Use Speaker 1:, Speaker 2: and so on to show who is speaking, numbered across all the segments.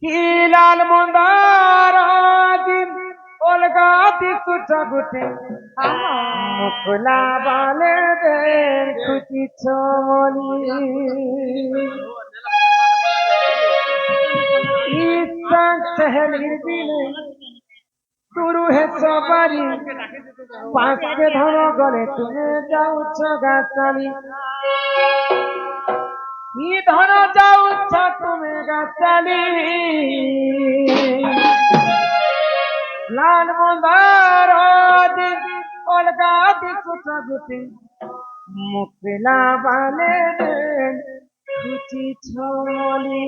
Speaker 1: Hilal Mundaradin Olgati Sutaguti Mukula Baleden Kuti Chomoli Isak Sahel Dile Turu है सवारी पाँच के धनो गले तुम्हें जाऊ गाताली ये धनो जाऊ तुम्हें गाताली लाल मंदार ओलगा दिखुटी मुकला वाले कुची छोली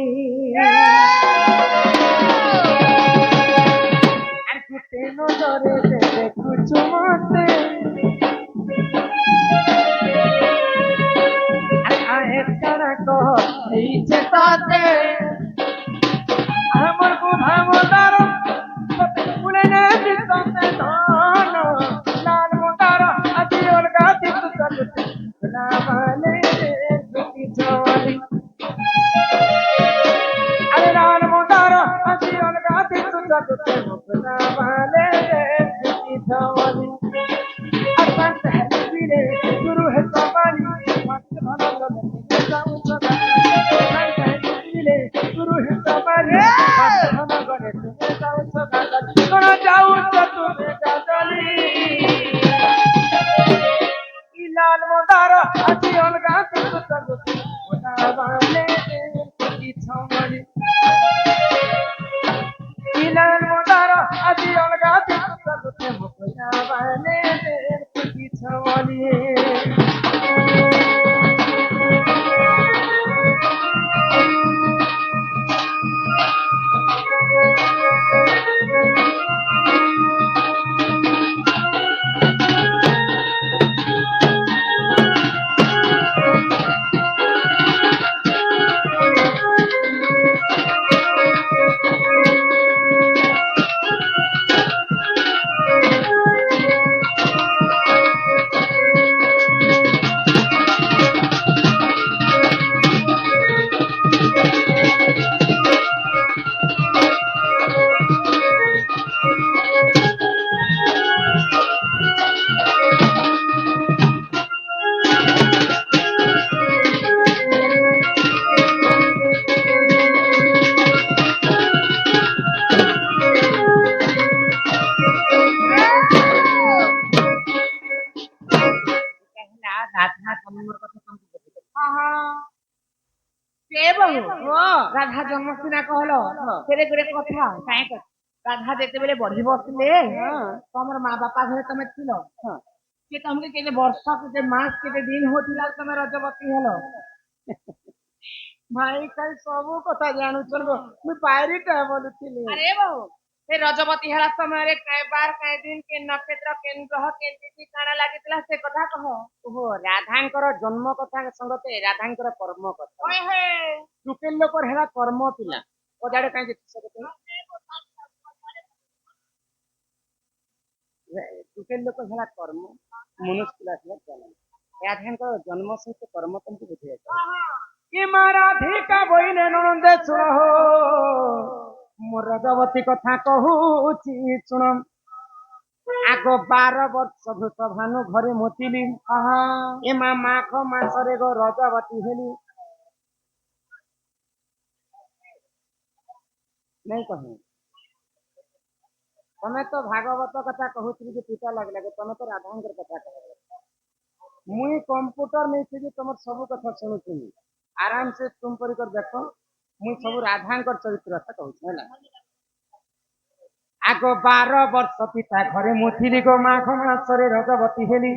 Speaker 1: तेनो डरे दे कुछ मते आए तारा को इचे ताते हमर को भामदार पुले ने दिसते धान लाल मोदार अति ओलगा दिसते ना वाले कुची छोली अरे लाल मोदार अति ओलगा दिसते मुकला वाले कुची छोली अsanत है वीरे गुरु है सवाली मत भलो जाऊं सदा अsanत है वीरे गुरु है सवाली मत भलो जाऊं सदा कोन जाऊं तुम्हें गाली लाल मोदार अति अलगा दिसते ओना वाले की छमली लाल मोदार अति अलगा दिसते ओना वाले की छमली राधा जन्मसिना कहल तेरे गोटे कथा काहे कर राधा जेते बेले बढ़ी बसले तमर माँ बापा घरे तमे थिलो से तमके केते वर्ष केते मास केते दिन होतिला तमे रजवती हेलो भाई कई सब कथा जानू चलो मु पायरी का बोलुथिली अरे बहु से रजवती हेला समय रे काय बार काय दिन के नक्षत्र के ग्रह के तिथि काना लागितला से कथा कह ओहो राधांकर जन्म कथा संगते राधांकर कर्म कथा ओए हे टुकेल लोकर हेला कर्म पिला ओजाडे काई जे सकते टुकेल लोकर हेला कर्म मनुष्य पिला हेला जन्म राधांकर जन्म सहित कर्म तुमको बुझे ये राधिका बोइले नंदे सुनो मोर रजवती कथा कहूची सुन आग 12 वर्ष भूत भानु घरे मोतिली ए माघ मासरे गो रजवती हेली नहीं कहूँ तमें तो भागवत कथा कहूथी जे पिता लगे लगे तमें तो राधांकर कथा कह मुई कंप्यूटर में थी तुम सब कथा शुणुथी आराम से तुम पर कर देख मुई सब राधांकर चरित्र कथा कहूँ है आग 12 वर्ष पिता घरे मुथिली गो माघ मासरे रजवती हेली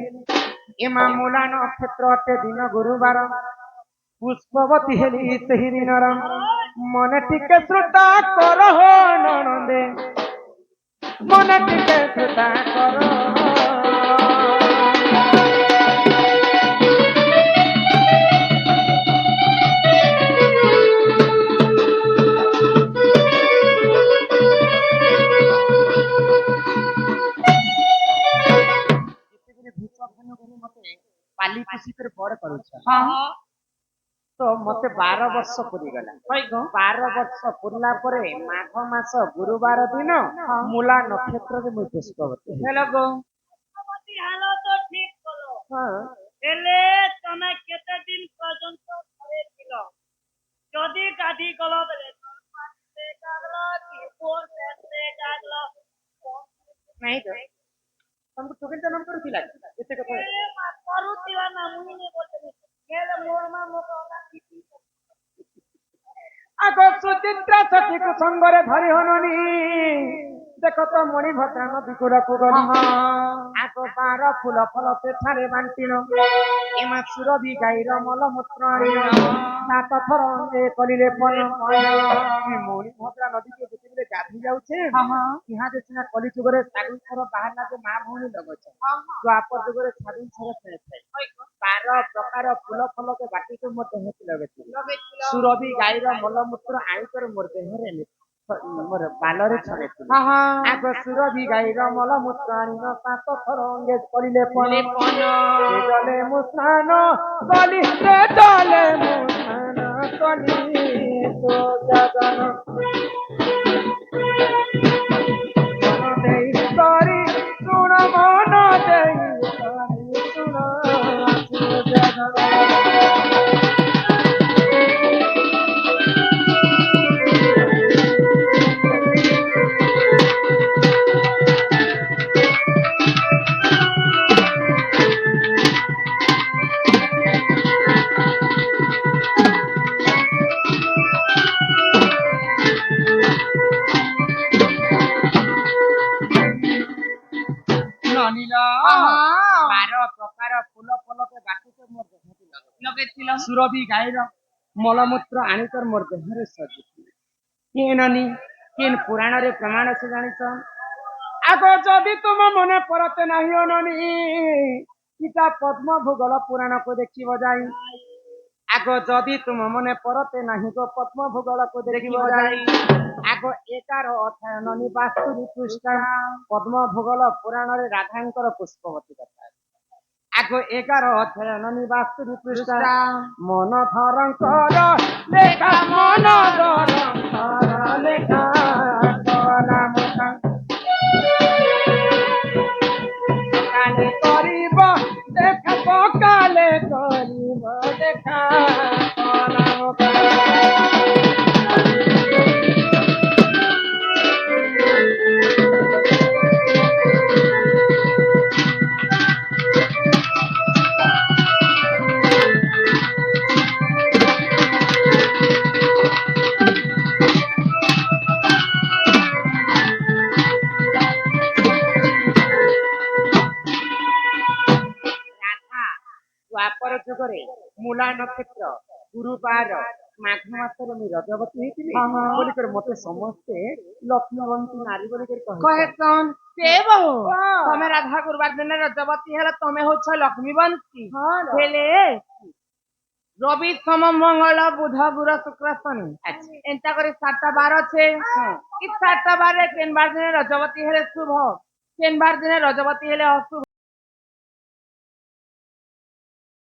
Speaker 1: ए मूला नक्षत्र अटे दिन गुरुवार पुष्पवती हेली सही दिन मन टिके श्रोता कर हो ननदे मन टिके श्रोता कर पाली खुशी कर बड़ करू তো মতে 12 ବର୍ଷ পুরিগলা 12 ବର୍ଷ পুরলা পরে মাঘ মাস গুরুবার দিন মূলা নক্ষত্রে মুই পুষ্পবতী
Speaker 2: হেলো গো পুষ্পবতী হেলো তো ঠিক হলো
Speaker 1: হ্যাঁ
Speaker 2: হেলে তুমি কেতে দিন পর্যন্ত ঘরে ছিল যদি গাধি গলো বলে পাঁচতে গাগলো কি ফোর পেতে গাগলো
Speaker 1: নাই তো তোমাকে তোকে তো নাম করেছিল এতে কথা
Speaker 2: କରୁଥିବା ନା ମୁଇଁ ନେ ବୋlte ହେଲେ ମୋର ମା ମୋ କଥା
Speaker 1: আগ সুচিত্রা সখীକୁ সঙ্গরে ধরি হননি দেখো তো মণি ভদ্রা নদী কূলକୁ গলি আগ বার ফুল ফল ସେଠାରେ ବାଣ୍ଟିଲ ଏମା ସୁରଭି ଗାଈର ମଲମୂତ୍ର ଆଣିଲ ସାତ ଥର ଏ କଲିଲେ ପନ ମଣି ଭଦ୍ରା ନଦୀକୁ ଯେତେବେଳେ ଗାଧି ଯାଉଛେ ଇହାଦେ ସିନା କଲି ଯୁଗରେ ସାଗୁନ ଥର ବାହାରିଲା ଯେ ମା ଭଉଣୀ ଲଗଛ ଦ୍ୱାପର ଯୁଗରେ ସାଗୁନ ଥର ଥାଏ 12 ପ୍ରକାର ଫୁଲ ଫଲକେ ବାଟିକୁ ମଧ୍ୟ ହେତି ଲଗେଇଥିଲେ ସୁରଭି ଗାଈର ମଲମୂତ୍ର ଆଣିକରି ମୋର ଦେହରେ ମୋର ବାଲରେ ଛଡେଇଥିଲେ ଆଗ ସୁରଭି ଗାଈର ମଲମୂତ୍ର ଆଣିନ ସାତ ଥର ଅଙ୍ଗେ କରିଲେ ପନ ଜଲେ ମୁଁ ସ୍ନାନ କଲି ଜଲେ ମୁଁ ସ୍ନାନ କଲି ତୋ ଜଗନ ଦେଇ କରି ଶୁଣ ମନ ଦେଇ କରି ଶୁଣ ତୋ ଜଗନ ବାର ପ୍ରକାର ଫୁଲ ଫଲକେ ବାଟିକେ ମୋର ଦେହରେ
Speaker 2: ଲଗେଇଥିଲ
Speaker 1: ସୁରଭି ଗାଈର ମଳମୂତ୍ର ଆଣିକର ମୋର ଦେହରେ ସଜିଥିଲେ କିନନି କିନ୍ ପୁରାଣରେ ପ୍ରମାଣ ସେ ଜାଣିଛ ଆଗ ଯଦି ତୁମ ମନେ ପରତେ ନାହିଁ ଅନନି ଇଟା ପଦ୍ମ ଭୂଗୋଳ ପୁରାଣକୁ ଦେଖିବ ଯାଇ ଆଗ ଯଦି ତୁମ ମନେ ପରତେ ନାହିଁ ତ ପଦ୍ମ ଭୂଗୋଳକୁ ଦେଖିବ ଯାଇ ଆଗ 11 ଅଧ୍ୟାୟ ନନି 72 ପୃଷ୍ଠା ପଦ୍ମ ଭୂଗୋଳ ପୁରାଣରେ ରାଧାଙ୍କର ପୁଷ୍ପବତୀ କଥା ଆଗ 11 ଅଧ୍ୟାୟ ନନି 72 ପୃଷ୍ଠା ମନ ଧରଙ୍କର ଲେଖା ମନ ଧରଙ୍କର ଲେଖା କଲା ମୁଖା କାଲେ କରିବ ଦେଖା ପକାଲେ କରିବ ଦେଖା କଲା ମୁଖା ଦ୍ୱାପର ଯୁଗରେ ମୂଳା ନକ୍ଷତ୍ର ଗୁରୁବାର ମାଘ ମାସରେ ମୁଁ ରଜବତୀ ହେଇଥିଲି ବୋଲିକରି ମତେ ସମସ୍ତେ ଲକ୍ଷ୍ମୀବନ୍ତୀ ନାରୀ ବୋଲିକରି କହେ
Speaker 2: କହେସନ୍ ସେ ବହୁ ତମେ ରାଧା ଗୁରୁବାର ଦିନ ରଜବତୀ ହେଲେ ତମେ ହଉଛ ଲକ୍ଷ୍ମୀବନ୍ତୀ ହେଲେ রবি সোম মঙ্গল বুধ গুরু শুক্র শনি এন্তা করে 7টা বার আছে এই 7টা বারে কেন বার দিনে রজবতী হেলে শুভ কেন বার দিনে রজবতী হেলে অশুভ